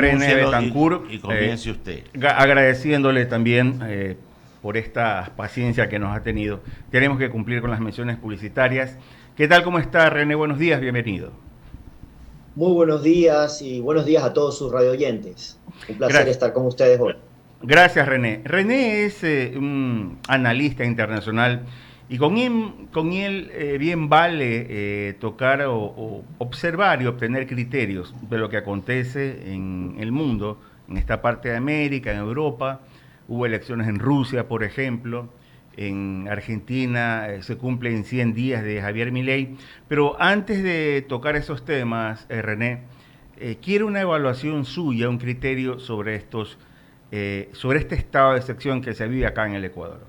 René Anúncielo Betancourt, y comience usted. agradeciéndole también por esta paciencia que nos ha tenido. Tenemos que cumplir con las menciones publicitarias. ¿Qué tal? ¿Cómo está, René? Buenos días, bienvenido. Muy buenos días y buenos días a todos sus radioyentes. Un placer Gracias. estar con ustedes hoy. Gracias, René. René es un analista internacional y con él bien vale tocar o observar y obtener criterios de lo que acontece en el mundo, en esta parte de América, en Europa. Hubo elecciones en Rusia, por ejemplo. En Argentina se cumplen 100 días de Javier Milei. Pero antes de tocar esos temas, René, quiero una evaluación suya, un criterio sobre este estado de excepción que se vive acá en el Ecuador.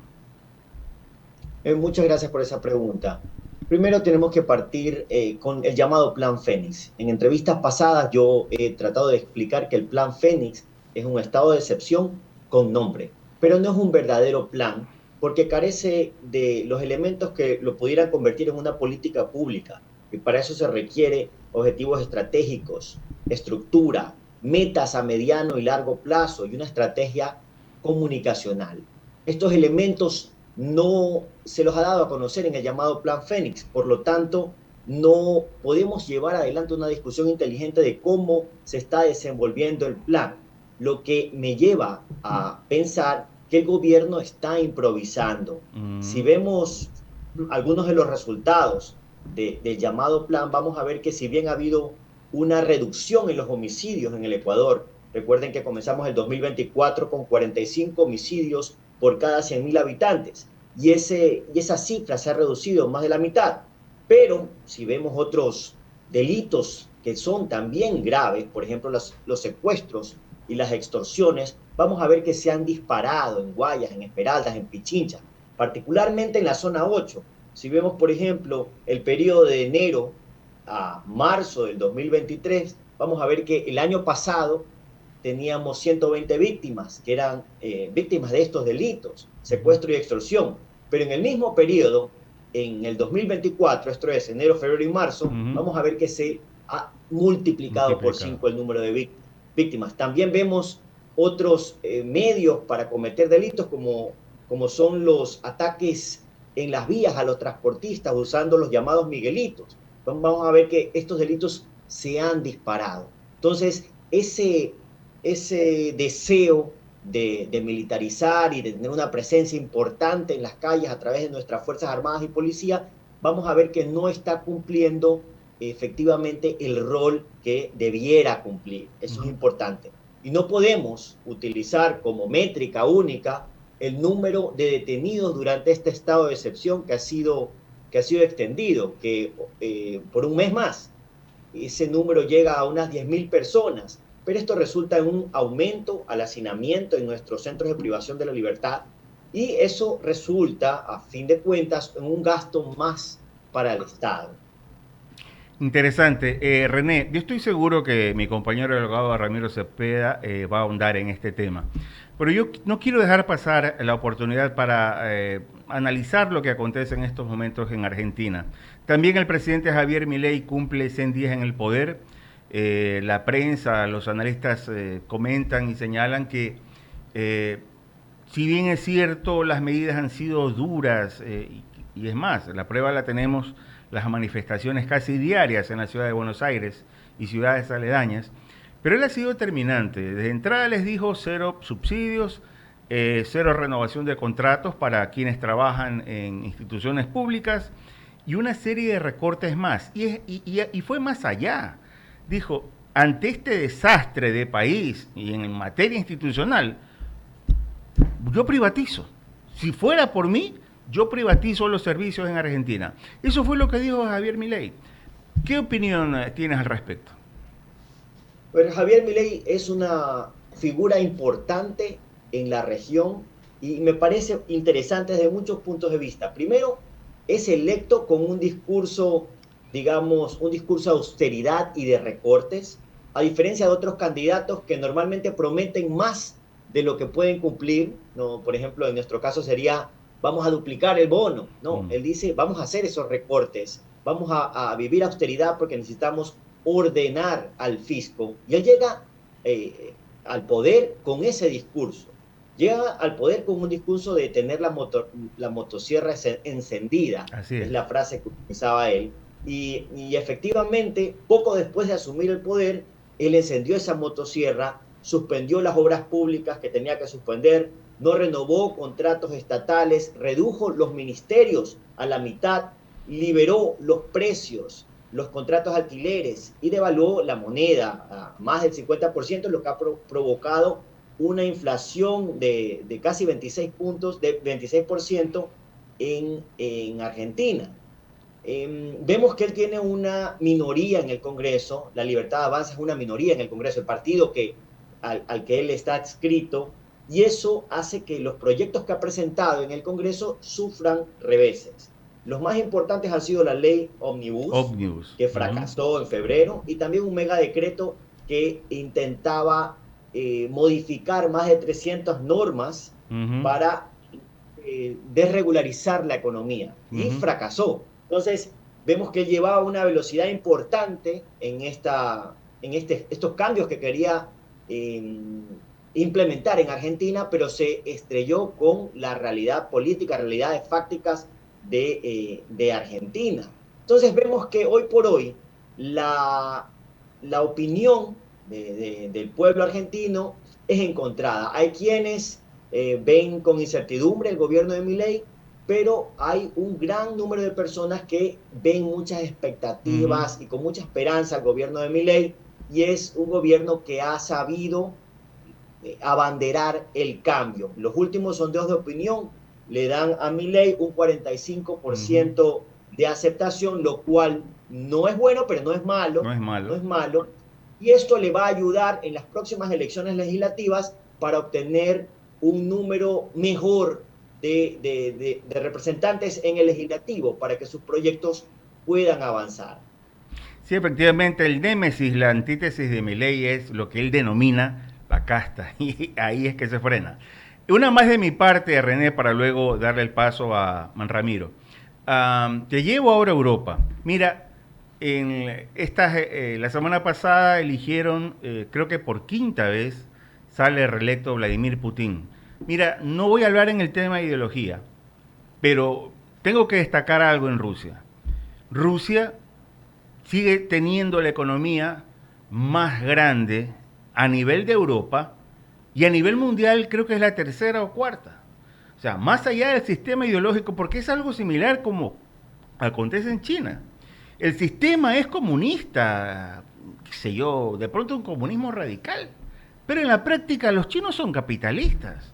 Muchas gracias por esa pregunta. Primero tenemos que partir con el llamado Plan Fénix. En entrevistas pasadas yo he tratado de explicar que el Plan Fénix es un estado de excepción con nombre, pero no es un verdadero plan porque carece de los elementos que lo pudieran convertir en una política pública. Y para eso se requiere objetivos estratégicos, estructura, metas a mediano y largo plazo y una estrategia comunicacional. Estos elementos no se los ha dado a conocer en el llamado Plan Fénix. Por lo tanto, no podemos llevar adelante una discusión inteligente de cómo se está desenvolviendo el plan, lo que me lleva a pensar que el gobierno está improvisando. Si vemos algunos de los resultados del llamado plan, vamos a ver que si bien ha habido una reducción en los homicidios en el Ecuador, recuerden que comenzamos el 2024 con 45 homicidios por cada 100.000 habitantes y esa cifra se ha reducido más de la mitad. Pero si vemos otros delitos que son también graves, por ejemplo los secuestros y las extorsiones, vamos a ver que se han disparado en Guayas, en Esmeraldas, en Pichincha, particularmente en la zona 8. Si vemos, por ejemplo, el periodo de enero a marzo del 2023, vamos a ver que el año pasado teníamos 120 víctimas, que eran víctimas de estos delitos, secuestro y extorsión. Pero en el mismo periodo, en el 2024, esto es enero, febrero y marzo, vamos a ver que se ha multiplicado por 5 el número de víctimas. También vemos otros medios para cometer delitos como son los ataques en las vías a los transportistas usando los llamados Miguelitos. Vamos a ver que estos delitos se han disparado. Entonces, ese deseo de militarizar y de tener una presencia importante en las calles a través de nuestras Fuerzas Armadas y Policía, vamos a ver que no está cumpliendo efectivamente el rol que debiera cumplir. Eso es importante. Y no podemos utilizar como métrica única el número de detenidos durante este estado de excepción que ha sido extendido, que por un mes más ese número llega a unas 10.000 personas, pero esto resulta en un aumento al hacinamiento en nuestros centros de privación de la libertad y eso resulta, a fin de cuentas, en un gasto más para el Estado. Interesante. René, yo estoy seguro que mi compañero el abogado Ramiro Cepeda va a ahondar en este tema. Pero yo no quiero dejar pasar la oportunidad para analizar lo que acontece en estos momentos en Argentina. También el presidente Javier Milei cumple 100 días en el poder. La prensa, los analistas comentan y señalan que si bien es cierto, las medidas han sido duras y es más, la prueba la tenemos las manifestaciones casi diarias en la ciudad de Buenos Aires y ciudades aledañas, pero él ha sido determinante. Desde entrada les dijo cero subsidios, cero renovación de contratos para quienes trabajan en instituciones públicas y una serie de recortes más. Y fue más allá. Dijo, ante este desastre de país y en materia institucional, yo privatizo. Si fuera por mí, yo privatizo los servicios en Argentina. Eso fue lo que dijo Javier Milei. ¿Qué opinión tienes al respecto? Pero Javier Milei es una figura importante en la región y me parece interesante desde muchos puntos de vista. Primero, es electo con un discurso, digamos, un discurso de austeridad y de recortes, a diferencia de otros candidatos que normalmente prometen más de lo que pueden cumplir, ¿no? Por ejemplo, en nuestro caso sería, vamos a duplicar el bono, ¿no? Él dice, vamos a hacer esos recortes, vamos a vivir austeridad porque necesitamos ordenar al fisco. Y él llega al poder con ese discurso. Llega al poder con un discurso de tener la motosierra encendida, Así es es. la frase que utilizaba él, y efectivamente, poco después de asumir el poder, él encendió esa motosierra, suspendió las obras públicas que tenía que suspender, no renovó contratos estatales, redujo los ministerios a la mitad, liberó los precios, los contratos alquileres y devaluó la moneda a más del 50%, lo que ha provocado una inflación de casi 26 puntos, de 26% en Argentina. Vemos que él tiene una minoría en el Congreso, la Libertad Avanza es una minoría en el Congreso, el partido al que él está adscrito, y eso hace que los proyectos que ha presentado en el Congreso sufran reveses. Los más importantes han sido la ley Omnibus, Omnibus. que fracasó en febrero, y también un megadecreto que intentaba modificar más de 300 normas para desregularizar la economía, y fracasó. Entonces, vemos que él llevaba una velocidad importante en estos cambios que quería implementar en Argentina, pero se estrelló con la realidad política, realidades fácticas de Argentina. Entonces, vemos que hoy por hoy la opinión del pueblo argentino es encontrada. Hay quienes ven con incertidumbre el gobierno de Milei, pero hay un gran número de personas que ven muchas expectativas y con mucha esperanza al gobierno de Milei, y es un gobierno que ha sabido abanderar el cambio. Los últimos sondeos de opinión le dan a Milei un 45% de aceptación, lo cual no es bueno, pero no es malo, No es malo. no es malo, y esto le va a ayudar en las próximas elecciones legislativas para obtener un número mejor de representantes en el legislativo para que sus proyectos puedan avanzar. Sí, efectivamente, el némesis, la antítesis de Milei es lo que él denomina la casta, y ahí es que se frena. Una más de mi parte, René, para luego darle el paso a Ramiro. Te llevo ahora a Europa. Mira, la semana pasada eligieron, creo que por quinta vez, sale reelecto Vladimir Putin. Mira, no voy a hablar en el tema de ideología, pero tengo que destacar algo en Rusia. Rusia sigue teniendo la economía más grande a nivel de Europa, y a nivel mundial creo que es la tercera o cuarta. O sea, más allá del sistema ideológico, porque es algo similar como acontece en China. El sistema es comunista, qué sé yo, de pronto un comunismo radical, pero en la práctica los chinos son capitalistas.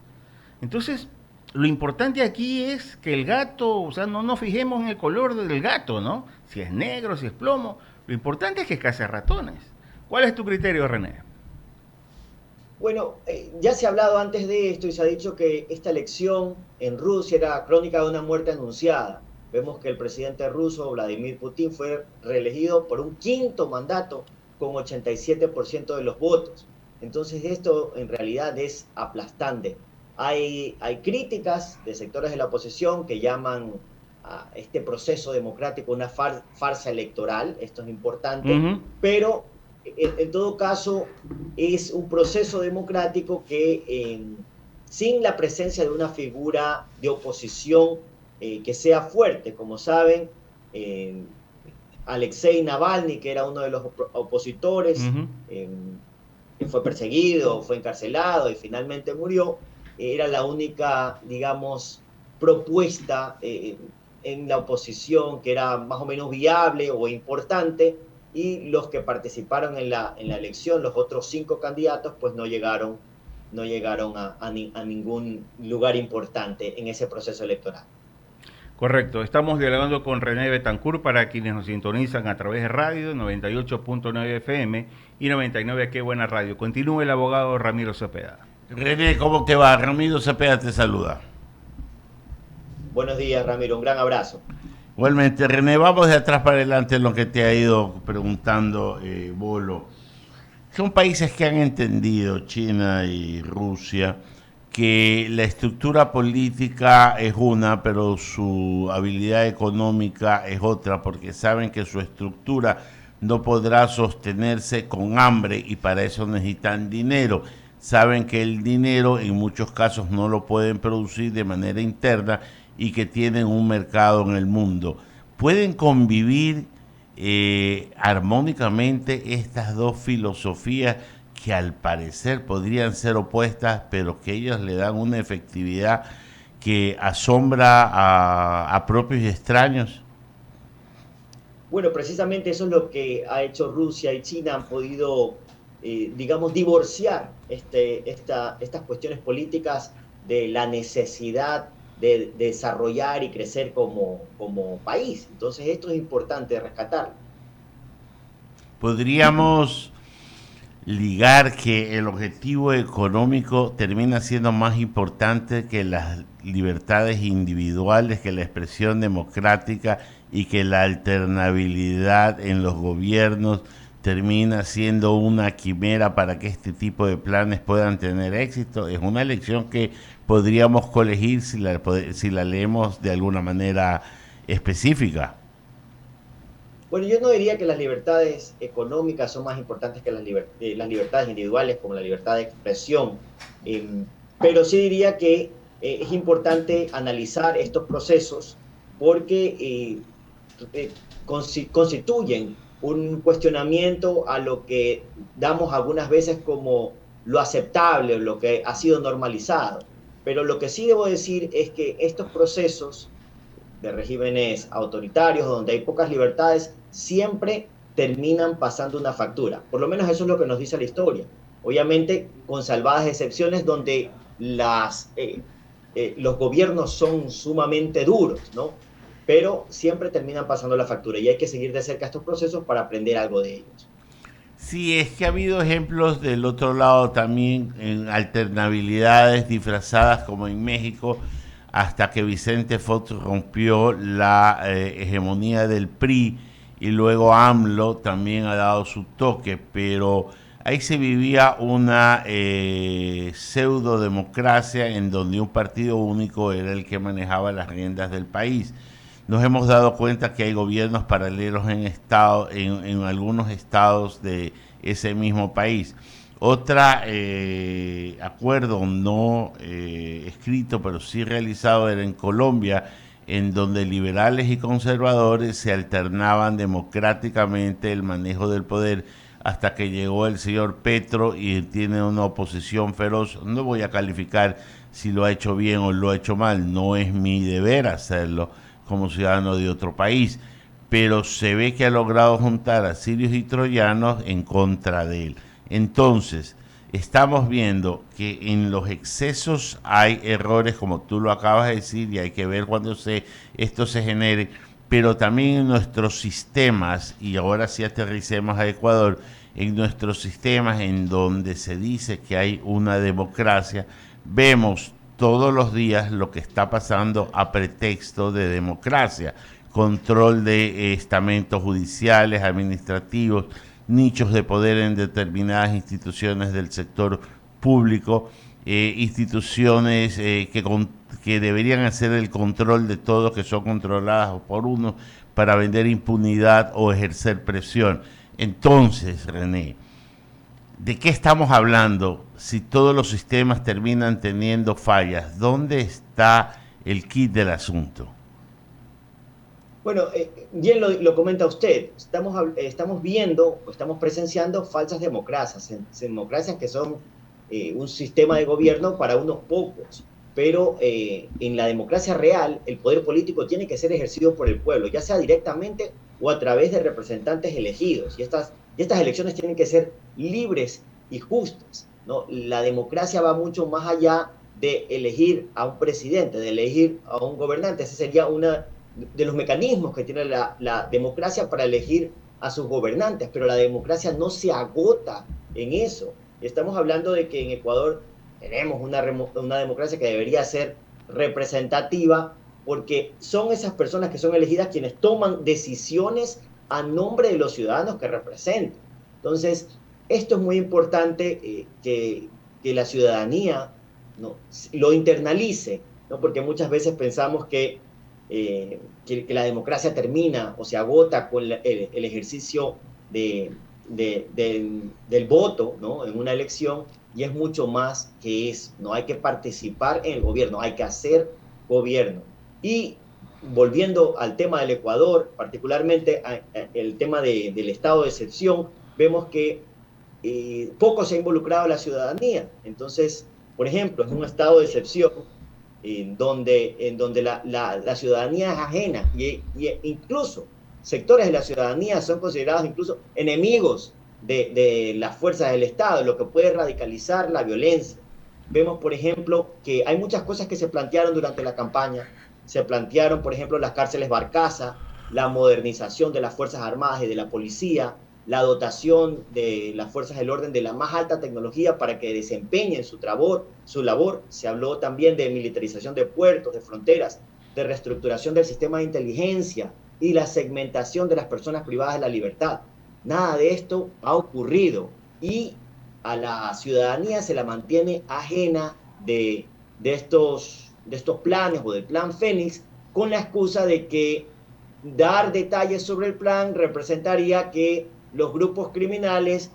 Entonces, lo importante aquí es que el gato, o sea, no nos fijemos en el color del gato, ¿no? Si es negro, si es plomo. Lo importante es que case ratones. ¿Cuál es tu criterio, René? Bueno, ya se ha hablado antes de esto y se ha dicho que esta elección en Rusia era crónica de una muerte anunciada. Vemos que el presidente ruso, Vladimir Putin, fue reelegido por un quinto mandato con 87% de los votos. Entonces esto en realidad es aplastante. Hay críticas de sectores de la oposición que llaman a este proceso democrático una farsa electoral, esto es importante, pero en todo caso es un proceso democrático que sin la presencia de una figura de oposición que sea fuerte, como saben, Alexei Navalny, que era uno de los opositores, que fue perseguido, fue encarcelado y finalmente murió, era la única, digamos, propuesta en la oposición que era más o menos viable o importante, y los que participaron en la elección, los otros 5 candidatos, pues no llegaron a ningún lugar importante en ese proceso electoral. Correcto, estamos dialogando con René Betancourt para quienes nos sintonizan a través de radio 98.9 FM y 99 Qué Buena Radio. Continúe el abogado Ramiro Cepeda. René, ¿cómo te va? Ramiro Cepeda te saluda. Buenos días, Ramiro, un gran abrazo. Igualmente, René, vamos de atrás para adelante en lo que te ha ido preguntando Bolo. Son países que han entendido, China y Rusia, que la estructura política es una, pero su habilidad económica es otra, porque saben que su estructura no podrá sostenerse con hambre y para eso necesitan dinero. Saben que el dinero en muchos casos no lo pueden producir de manera interna y que tienen un mercado en el mundo. ¿Pueden convivir armónicamente estas dos filosofías que al parecer podrían ser opuestas, pero que ellos le dan una efectividad que asombra a propios y extraños? Bueno, precisamente eso es lo que ha hecho Rusia y China, han podido, digamos, divorciar estas cuestiones políticas de la necesidad de desarrollar y crecer como país. Entonces, esto es importante rescatarlo. Podríamos ligar que el objetivo económico termina siendo más importante que las libertades individuales, que la expresión democrática y que la alternabilidad en los gobiernos termina siendo una quimera para que este tipo de planes puedan tener éxito. Es una lección que podríamos colegir si la leemos de alguna manera específica. Bueno, yo no diría que las libertades económicas son más importantes que las libertades individuales, como la libertad de expresión, eh, pero sí diría que es importante analizar estos procesos porque constituyen un cuestionamiento a lo que damos algunas veces como lo aceptable o lo que ha sido normalizado. Pero lo que sí debo decir es que estos procesos de regímenes autoritarios, donde hay pocas libertades, siempre terminan pasando una factura. Por lo menos eso es lo que nos dice la historia. Obviamente, con salvadas excepciones donde los gobiernos son sumamente duros, ¿no? Pero siempre terminan pasando la factura y hay que seguir de cerca estos procesos para aprender algo de ellos. Sí, es que ha habido ejemplos del otro lado también en alternabilidades disfrazadas como en México, hasta que Vicente Fox rompió la hegemonía del PRI y luego AMLO también ha dado su toque, pero ahí se vivía una pseudo democracia en donde un partido único era el que manejaba las riendas del país. Nos hemos dado cuenta que hay gobiernos paralelos en algunos estados de ese mismo país. Otra acuerdo no escrito, pero sí realizado, era en Colombia, en donde liberales y conservadores se alternaban democráticamente el manejo del poder hasta que llegó el señor Petro y tiene una oposición feroz. No voy a calificar si lo ha hecho bien o lo ha hecho mal, no es mi deber hacerlo como ciudadano de otro país, pero se ve que ha logrado juntar a sirios y troyanos en contra de él. Entonces, estamos viendo que en los excesos hay errores, como tú lo acabas de decir, y hay que ver cuando esto se genere, pero también en nuestros sistemas, y ahora sí aterricemos a Ecuador, en nuestros sistemas en donde se dice que hay una democracia, vemos todos los días lo que está pasando a pretexto de democracia, control de estamentos judiciales, administrativos, nichos de poder en determinadas instituciones del sector público, instituciones que deberían hacer el control de todo, que son controladas por uno para vender impunidad o ejercer presión. Entonces, René, ¿de qué estamos hablando si todos los sistemas terminan teniendo fallas? ¿Dónde está el kit del asunto? Bueno, bien lo comenta usted. Estamos viendo, estamos presenciando falsas democracias, democracias que son un sistema de gobierno para unos pocos. Pero en la democracia real, el poder político tiene que ser ejercido por el pueblo, ya sea directamente o a través de representantes elegidos. Y estas elecciones tienen que ser libres y justas, ¿no? La democracia va mucho más allá de elegir a un presidente, de elegir a un gobernante. Ese sería una de los mecanismos que tiene la democracia para elegir a sus gobernantes, pero la democracia no se agota en eso. Estamos hablando de que en Ecuador tenemos una democracia que debería ser representativa porque son esas personas que son elegidas quienes toman decisiones a nombre de los ciudadanos que representan. Entonces, esto es muy importante que la ciudadanía, ¿no?, lo internalice, ¿no? Porque muchas veces pensamos que la democracia termina o se agota con el ejercicio del voto, ¿no? En una elección, y es mucho más que eso. No hay que participar en el gobierno, hay que hacer gobierno. Y volviendo al tema del Ecuador, particularmente el tema del estado de excepción, vemos que poco se ha involucrado la ciudadanía. Entonces, por ejemplo, es un estado de excepción en donde la ciudadanía es ajena y incluso sectores de la ciudadanía son considerados incluso enemigos de las fuerzas del Estado, lo que puede radicalizar la violencia. Vemos, por ejemplo, que hay muchas cosas que se plantearon durante la campaña. Se plantearon, por ejemplo, las cárceles Barcaza, la modernización de las Fuerzas Armadas y de la policía, la dotación de las fuerzas del orden de la más alta tecnología para que desempeñen su labor. Se habló también de militarización de puertos, de fronteras, de reestructuración del sistema de inteligencia y la segmentación de las personas privadas de la libertad. Nada de esto ha ocurrido y a la ciudadanía se la mantiene ajena de estos planes o del plan Fénix con la excusa de que dar detalles sobre el plan representaría que los grupos criminales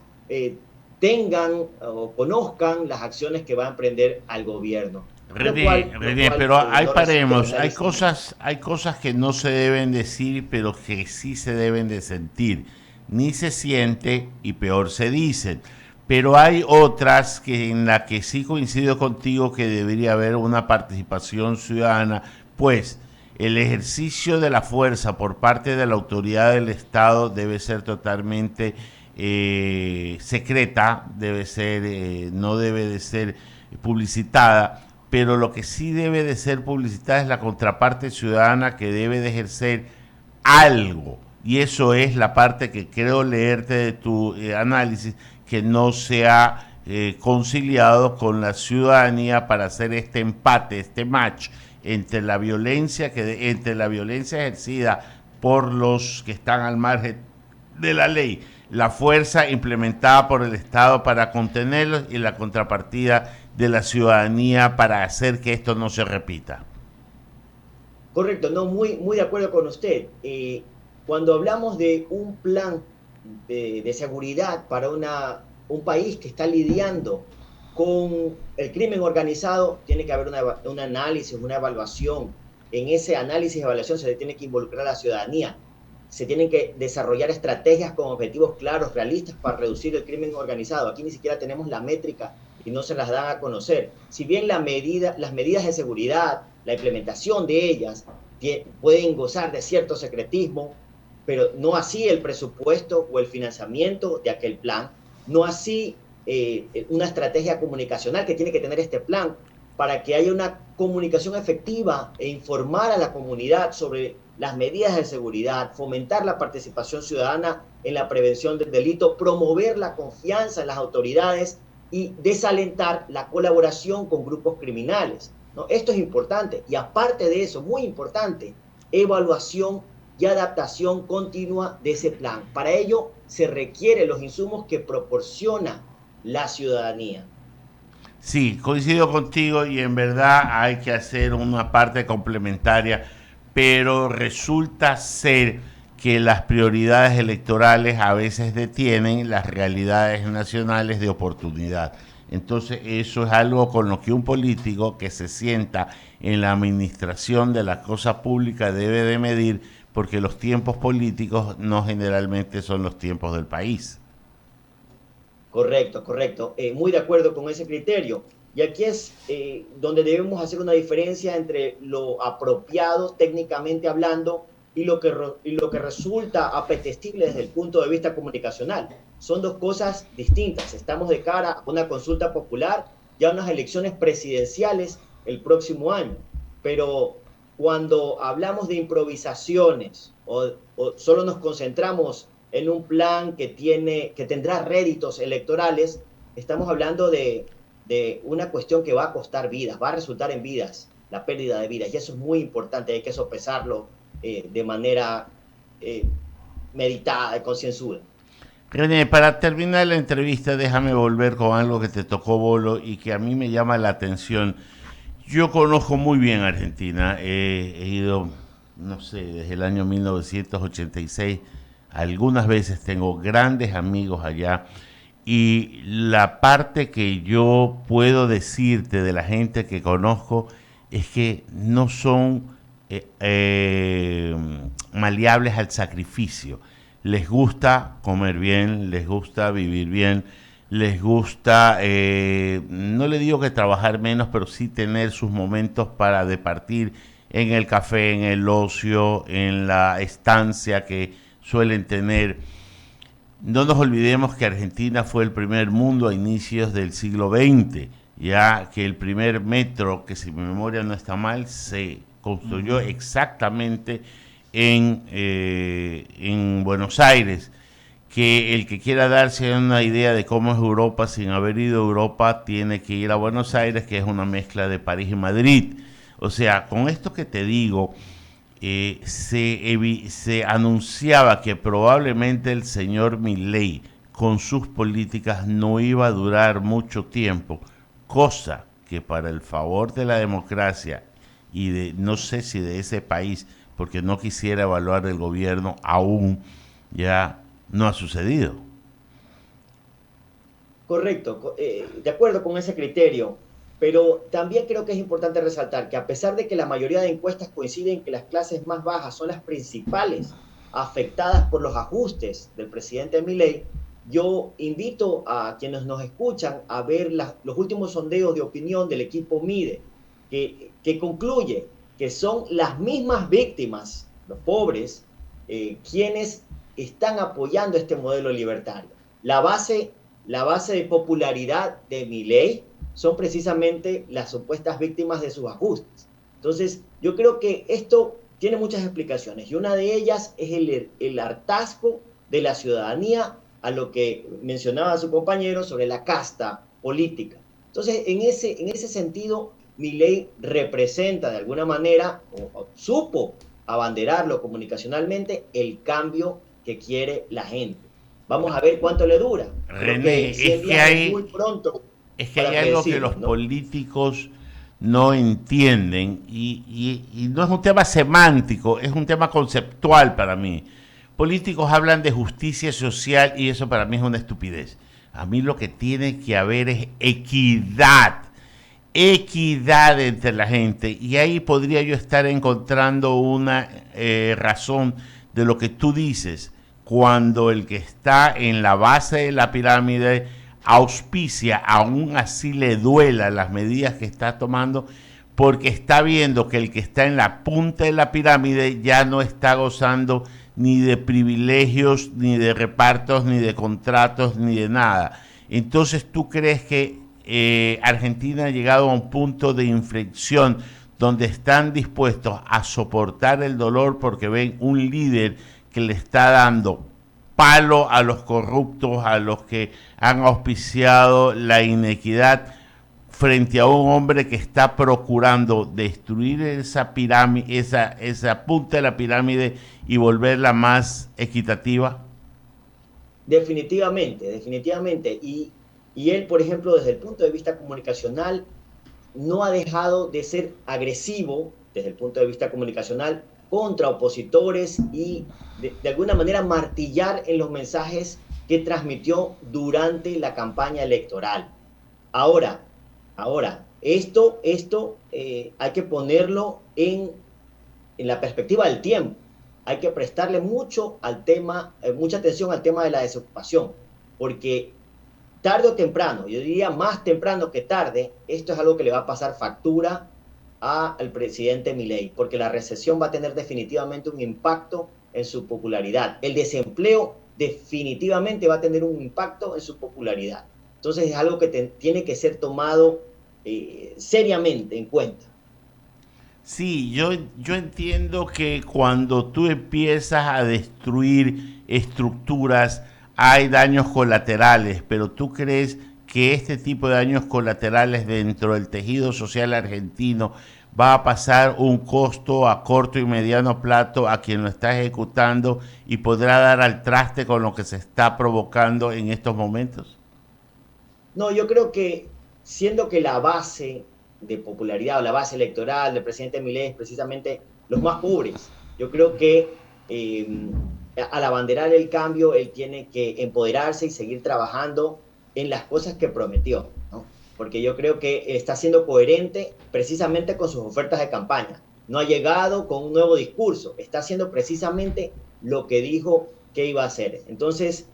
tengan o conozcan las acciones que va a emprender al gobierno. René, pero ahí paremos. Hay cosas que no se deben decir, pero que sí se deben de sentir. Ni se siente y peor se dicen. Pero hay otras que en las que sí coincido contigo que debería haber una participación ciudadana, pues el ejercicio de la fuerza por parte de la autoridad del Estado debe ser totalmente secreta, no debe de ser publicitada, pero lo que sí debe de ser publicitada es la contraparte ciudadana que debe de ejercer algo, y eso es la parte que creo leerte de tu análisis, que no se ha conciliado con la ciudadanía para hacer este empate, este match entre la violencia ejercida por los que están al margen de la ley, la fuerza implementada por el Estado para contenerlos y la contrapartida de la ciudadanía para hacer que esto no se repita. Correcto, no, muy de acuerdo con usted. Cuando hablamos de un plan de seguridad para un país que está lidiando con el crimen organizado, tiene que haber un análisis, una evaluación. En ese análisis y evaluación se tiene que involucrar a la ciudadanía. Se tienen que desarrollar estrategias con objetivos claros, realistas, para reducir el crimen organizado. Aquí ni siquiera tenemos la métrica y no se las dan a conocer. Si bien las medidas de seguridad, la implementación de ellas, pueden gozar de cierto secretismo, pero no así el presupuesto o el financiamiento de aquel plan, no así una estrategia comunicacional que tiene que tener este plan para que haya una comunicación efectiva e informar a la comunidad sobre las medidas de seguridad, fomentar la participación ciudadana en la prevención del delito, promover la confianza en las autoridades y desalentar la colaboración con grupos criminales, ¿no? Esto es importante. Y aparte de eso, muy importante, evaluación y adaptación continua de ese plan. Para ello se requieren los insumos que proporciona la ciudadanía. Sí, coincido contigo y en verdad hay que hacer una parte complementaria, pero resulta ser que las prioridades electorales a veces detienen las realidades nacionales de oportunidad. Entonces eso es algo con lo que un político que se sienta en la administración de las cosas públicas debe de medir, porque los tiempos políticos no generalmente son los tiempos del país. Correcto, correcto. Muy de acuerdo con ese criterio. Y aquí es donde debemos hacer una diferencia entre lo apropiado técnicamente hablando y lo que resulta apetecible desde el punto de vista comunicacional. Son dos cosas distintas. Estamos de cara a una consulta popular y a unas elecciones presidenciales el próximo año. Pero cuando hablamos de improvisaciones o solo nos concentramos en un plan que tendrá réditos electorales, estamos hablando de una cuestión que va a costar vidas, va a resultar en vidas, la pérdida de vidas, y eso es muy importante, hay que sopesarlo de manera meditada y concienzuda. René, para terminar la entrevista, déjame volver con algo que te tocó, Bolo, y que a mí me llama la atención. Yo conozco muy bien Argentina, he ido, no sé, desde el año 1986 algunas veces tengo grandes amigos allá, y la parte que yo puedo decirte de la gente que conozco es que no son maleables al sacrificio. Les gusta comer bien, les gusta vivir bien, les gusta, no le digo que trabajar menos, pero sí tener sus momentos para departir en el café, en el ocio, en la estancia que suelen tener. No nos olvidemos que Argentina fue el primer mundo a inicios del siglo XX, ya que el primer metro, que si mi memoria no está mal, se construyó exactamente en Buenos Aires. Que el que quiera darse una idea de cómo es Europa sin haber ido a Europa tiene que ir a Buenos Aires, que es una mezcla de París y Madrid. O sea, con esto que te digo, se anunciaba que probablemente el señor Milei con sus políticas no iba a durar mucho tiempo, cosa que para el favor de la democracia y de no sé si de ese país, porque no quisiera evaluar el gobierno aún, ya no ha sucedido. Correcto, de acuerdo con ese criterio, pero también creo que es importante resaltar que a pesar de que la mayoría de encuestas coinciden que las clases más bajas son las principales afectadas por los ajustes del presidente Milei, yo invito a quienes nos escuchan a ver los últimos sondeos de opinión del equipo MIDE, que concluye que son las mismas víctimas, los pobres, quienes están apoyando este modelo libertario. La base de popularidad de Milei son precisamente las supuestas víctimas de sus ajustes. Entonces, yo creo que esto tiene muchas explicaciones y una de ellas es el hartazgo de la ciudadanía a lo que mencionaba su compañero sobre la casta política. Entonces, en ese sentido, Milei representa de alguna manera, o supo abanderarlo comunicacionalmente, el cambio que quiere la gente. Vamos a ver cuánto le dura. René, muy pronto. Es que hay algo que los políticos no entienden y no es un tema semántico, es un tema conceptual para mí. Políticos hablan de justicia social y eso para mí es una estupidez. A mí lo que tiene que haber es equidad, equidad entre la gente, y ahí podría yo estar encontrando una razón de lo que tú dices, cuando el que está en la base de la pirámide auspicia, aún así le duela las medidas que está tomando, porque está viendo que el que está en la punta de la pirámide ya no está gozando ni de privilegios, ni de repartos, ni de contratos, ni de nada. Entonces, ¿tú crees que Argentina ha llegado a un punto de inflexión donde están dispuestos a soportar el dolor porque ven un líder que le está dando palo a los corruptos, a los que han auspiciado la inequidad, frente a un hombre que está procurando destruir esa pirámide, esa punta de la pirámide y volverla más equitativa? Definitivamente, definitivamente. Y él, por ejemplo, desde el punto de vista comunicacional, no ha dejado de ser agresivo desde el punto de vista comunicacional contra opositores y de alguna manera martillar en los mensajes que transmitió durante la campaña electoral. Ahora, esto hay que ponerlo en la perspectiva del tiempo. Hay que prestarle mucha atención al tema de la desocupación, porque tarde o temprano, yo diría más temprano que tarde, esto es algo que le va a pasar factura al presidente Milei, porque la recesión va a tener definitivamente un impacto en su popularidad. El desempleo definitivamente va a tener un impacto en su popularidad. Entonces es algo que tiene que ser tomado seriamente en cuenta. Sí, yo entiendo que cuando tú empiezas a destruir estructuras hay daños colaterales, pero ¿tú crees que este tipo de daños colaterales dentro del tejido social argentino va a pasar un costo a corto y mediano plazo a quien lo está ejecutando y podrá dar al traste con lo que se está provocando en estos momentos? No, yo creo que siendo que la base de popularidad o la base electoral del presidente Milei es precisamente los más pobres, yo creo que al abanderar el cambio, él tiene que empoderarse y seguir trabajando en las cosas que prometió, ¿no? Porque yo creo que está siendo coherente precisamente con sus ofertas de campaña. No ha llegado con un nuevo discurso, está haciendo precisamente lo que dijo que iba a hacer. Entonces,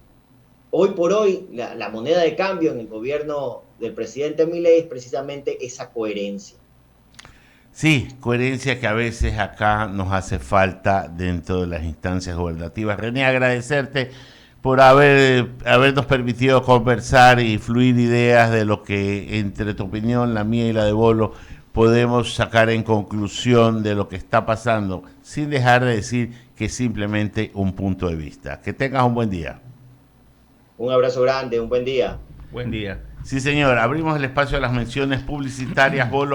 hoy por hoy, la moneda de cambio en el gobierno del presidente Milei es precisamente esa coherencia. Sí, coherencia que a veces acá nos hace falta dentro de las instancias gubernativas. René, agradecerte por habernos permitido conversar y fluir ideas de lo que entre tu opinión, la mía y la de Bolo, podemos sacar en conclusión de lo que está pasando, sin dejar de decir que es simplemente un punto de vista. Que tengas un buen día. Un abrazo grande, un buen día. Buen día. Sí, señor, abrimos el espacio a las menciones publicitarias, Bolo.